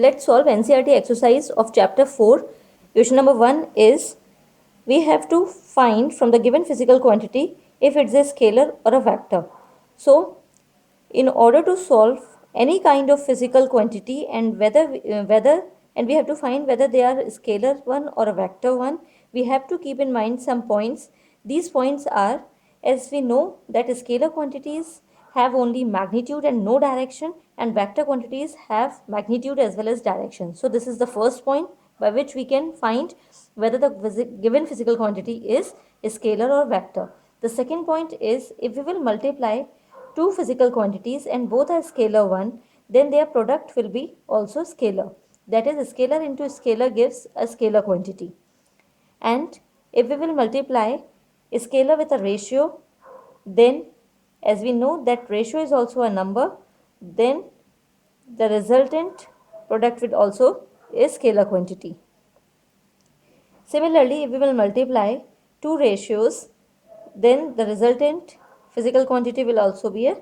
Let's solve NCERT exercise of chapter 4. Question number 1 is we have to find from the given physical quantity if it's a scalar or a vector. So, in order to solve any kind of physical quantity and we have to find whether they are scalar one or a vector one, we have to keep in mind some points. These points are, as we know that scalar quantities have only magnitude and no direction, and vector quantities have magnitude as well as direction. So this is the first point by which we can find whether the given physical quantity is scalar or vector. The second point is, if we will multiply two physical quantities and both are scalar one, then their product will be also scalar. That is, scalar into scalar gives a scalar quantity. And if we will multiply a scalar with a ratio, then as we know that ratio is also a number, then the resultant product will also a scalar quantity. Similarly, if we will multiply two ratios, then the resultant physical quantity will also be a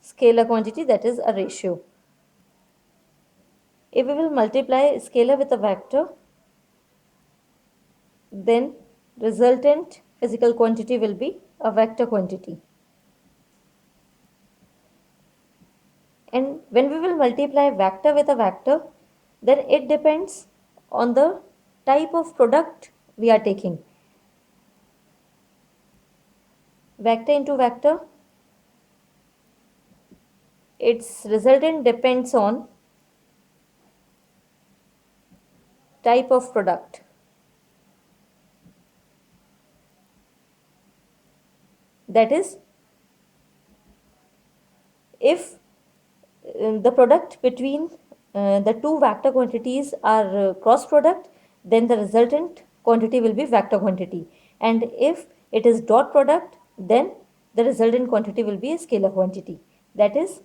scalar quantity, that is a ratio. If we will multiply scalar with a vector, then resultant physical quantity will be a vector quantity. And when we will multiply vector with a vector, then it depends on the type of product we are taking. Vector into vector, its resultant depends on type of product. That is, if the product between the two vector quantities are cross product, then the resultant quantity will be vector quantity. And if it is dot product, then the resultant quantity will be a scalar quantity. That is,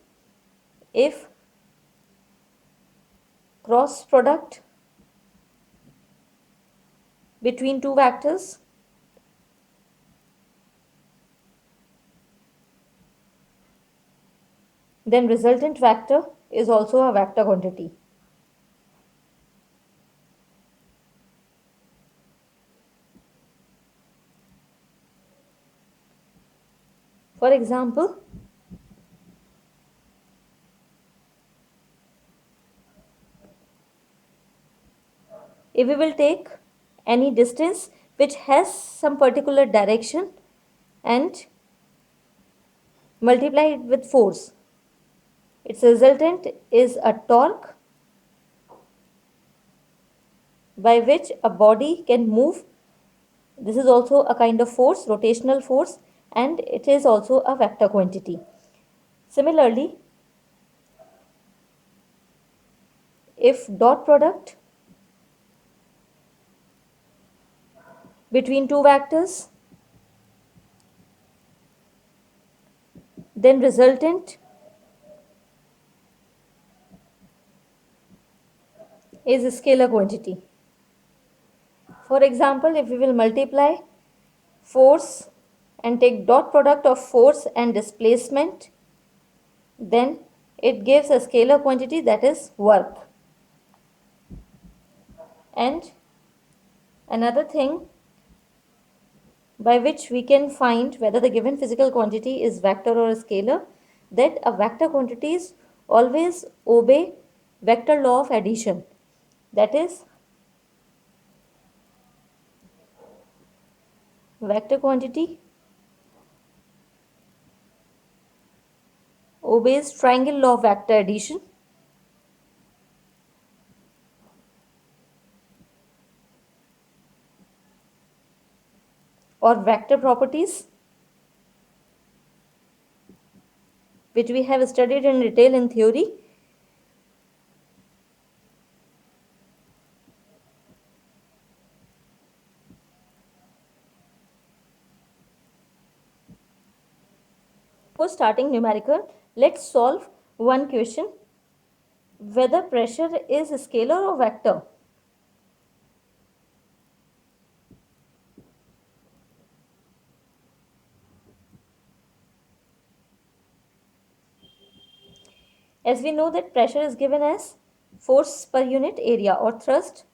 if cross product between two vectors, then resultant vector is also a vector quantity. For example, if we will take any distance which has some particular direction and multiply it with force, its resultant is a torque by which a body can move. This is also a kind of force, rotational force, and it is also a vector quantity. Similarly, if dot product between two vectors, then resultant is a scalar quantity. For example, if we will multiply force and take dot product of force and displacement, then it gives a scalar quantity, that is work. And another thing by which we can find whether the given physical quantity is vector or a scalar, that a vector quantities always obey vector law of addition. That is, vector quantity obeys triangle law of vector addition, or vector properties, which we have studied in detail in theory. For starting numerical, let's solve one question: whether pressure is scalar or vector. As we know that pressure is given as force per unit area or thrust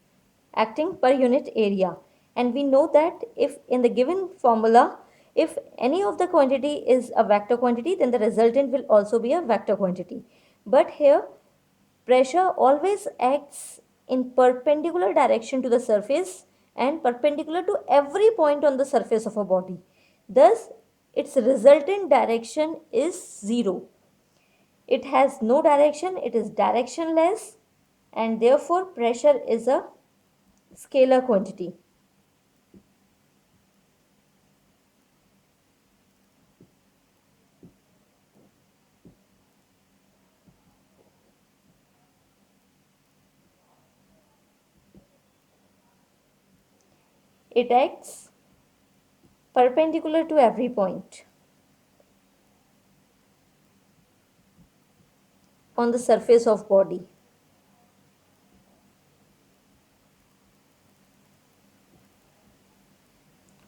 acting per unit area. And we know that if in the given formula, if any of the quantity is a vector quantity, then the resultant will also be a vector quantity. But here pressure always acts in perpendicular direction to the surface and perpendicular to every point on the surface of a body. Thus, its resultant direction is zero. It has no direction, it is directionless, and therefore pressure is a scalar quantity. It acts perpendicular to every point on the surface of body.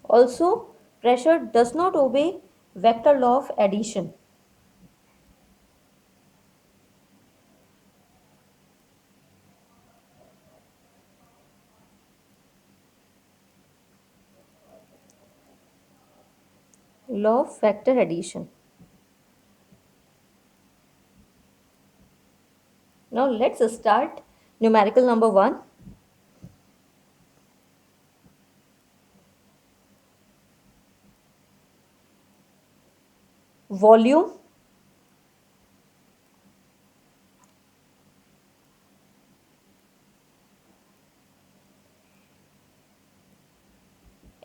Also, pressure does not obey vector law of addition. Law of vector addition. Now let's start numerical number 1. Volume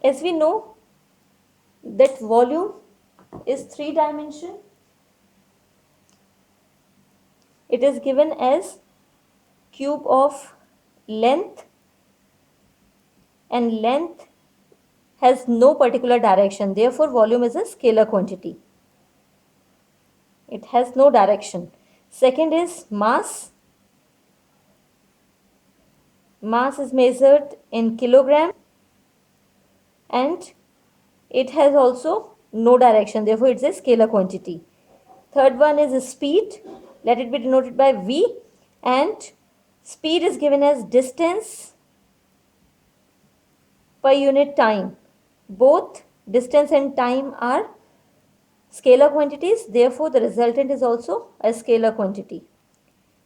as we know that volume is 3 dimension. It is given as cube of length, and length has no particular direction, therefore volume is a scalar quantity. It has no direction. Second is mass. Mass is measured in kilogram and it has also no direction, therefore it's a scalar quantity. Third one is speed. Let it be denoted by V, and speed is given as distance per unit time. Both distance and time are scalar quantities, therefore the resultant is also a scalar quantity.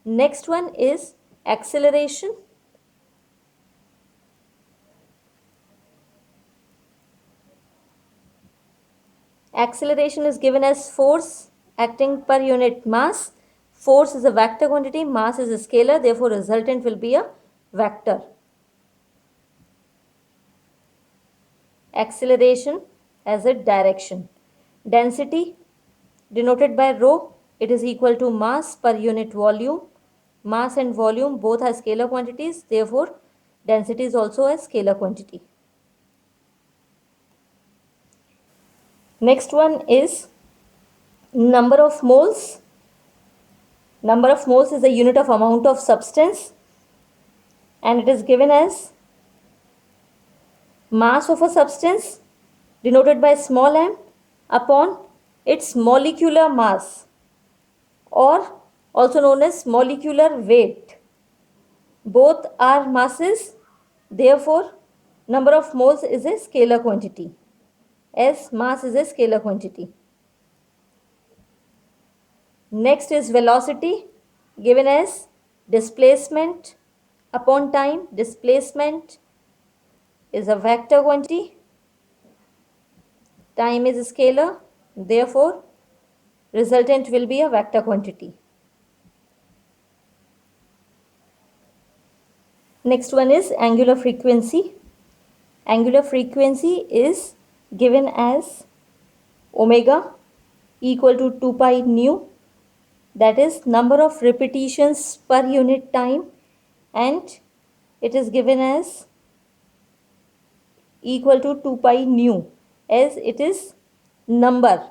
Next one is acceleration. Acceleration is given as force acting per unit mass. Force is a vector quantity, mass is a scalar, therefore resultant will be a vector. Acceleration as a direction. Density denoted by rho, it is equal to mass per unit volume. Mass and volume both are scalar quantities, therefore density is also a scalar quantity. Next one is number of moles. Number of moles is a unit of amount of substance, and it is given as mass of a substance denoted by small m upon its molecular mass, or also known as molecular weight. Both are masses, therefore number of moles is a scalar quantity, as mass is a scalar quantity. Next is velocity, given as displacement upon time. Displacement is a vector quantity, time is a scalar, therefore resultant will be a vector quantity. Next one is angular frequency. Angular frequency is given as omega equal to 2 pi nu, that is number of repetitions per unit time, and it is given as equal to 2 pi nu, as it is number,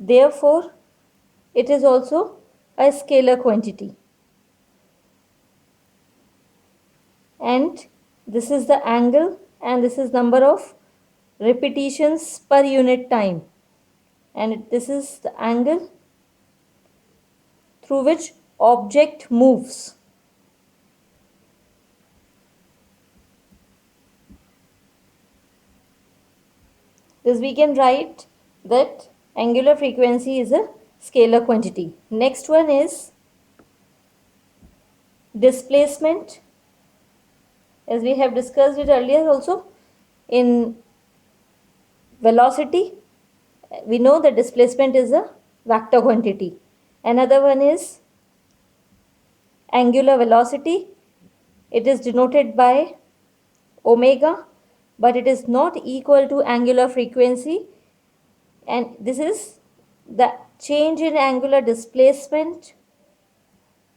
therefore it is also a scalar quantity. And this is the angle, and this is number of repetitions per unit time, and this is the angle through which object moves. Thus we can write that angular frequency is a scalar quantity. Next one is displacement. As we have discussed it earlier also, in velocity, we know that displacement is a vector quantity. Another one is angular velocity. It is denoted by omega, but it is not equal to angular frequency, and this is the change in angular displacement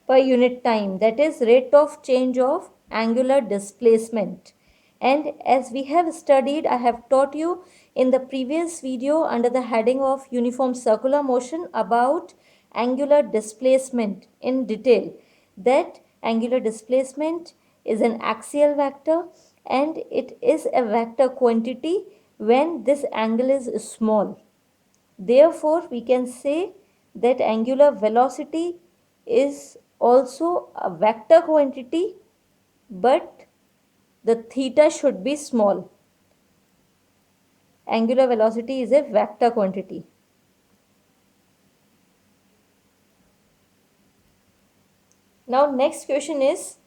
per unit time, that is rate of change of angular displacement. And as we have studied, I have taught you in the previous video under the heading of uniform circular motion about angular displacement in detail, that angular displacement is an axial vector and it is a vector quantity when this angle is small. Therefore, we can say that angular velocity is also a vector quantity, but the theta should be small. Angular velocity is a vector quantity. Now, next question is,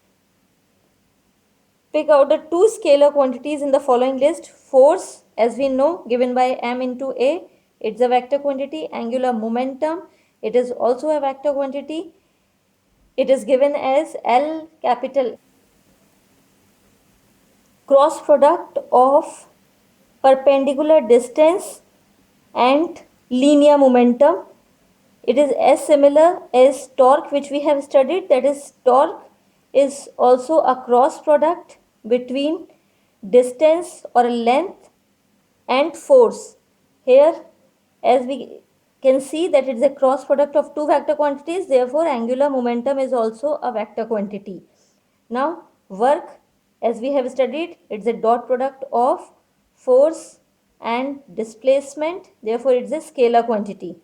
pick out the two scalar quantities in the following list. Force, as we know, given by m into a, it's a vector quantity. Angular momentum, it is also a vector quantity. It is given as L capital. Cross product of perpendicular distance and linear momentum. It is as similar as torque, which we have studied, that is torque is also a cross product between distance or length and force. Here, as we can see, that it is a cross product of two vector quantities, therefore angular momentum is also a vector quantity. Now, work, as we have studied, it's a dot product of force and displacement, therefore it's a scalar quantity.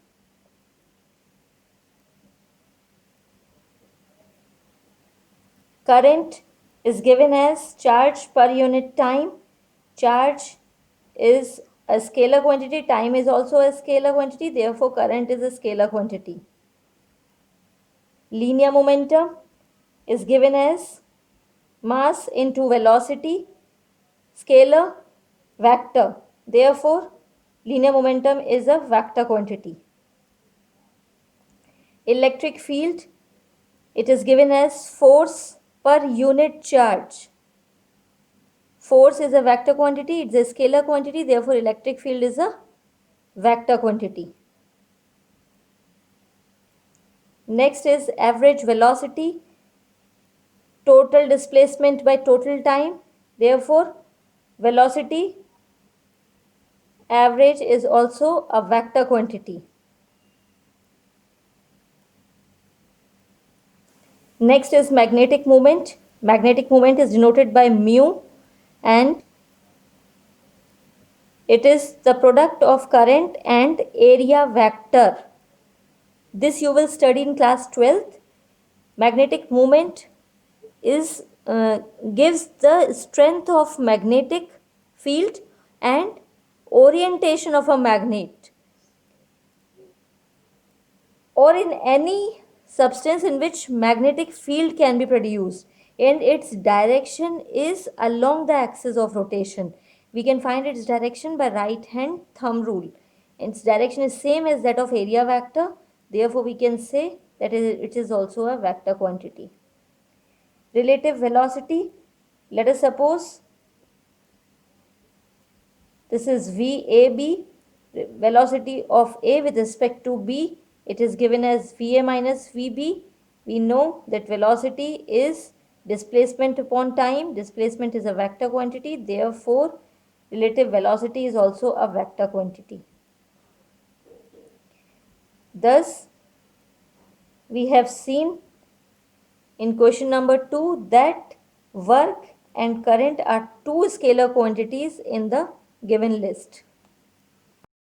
Current is given as charge per unit time. Charge is a scalar quantity, time is also a scalar quantity, therefore current is a scalar quantity. Linear momentum is given as mass into velocity, scalar, vector. Therefore, linear momentum is a vector quantity. Electric field, it is given as force per unit charge. Force is a vector quantity, it's a scalar quantity, therefore electric field is a vector quantity. Next is average velocity, total displacement by total time, therefore velocity average is also a vector quantity. Next is magnetic moment. Magnetic moment is denoted by mu and it is the product of current and area vector. This you will study in class 12th. Magnetic moment is gives the strength of magnetic field and orientation of a magnet or in any substance in which magnetic field can be produced, and its direction is along the axis of rotation. We can find its direction by right hand thumb rule. Its direction is same as that of area vector, therefore we can say that it is also a vector quantity. Relative velocity, let us suppose this is VAB, velocity of A with respect to B, it is given as VA minus VB. We know that velocity is displacement upon time. Displacement is a vector quantity, therefore relative velocity is also a vector quantity. Thus, we have seen in question number 2 that work and current are two scalar quantities in the given list.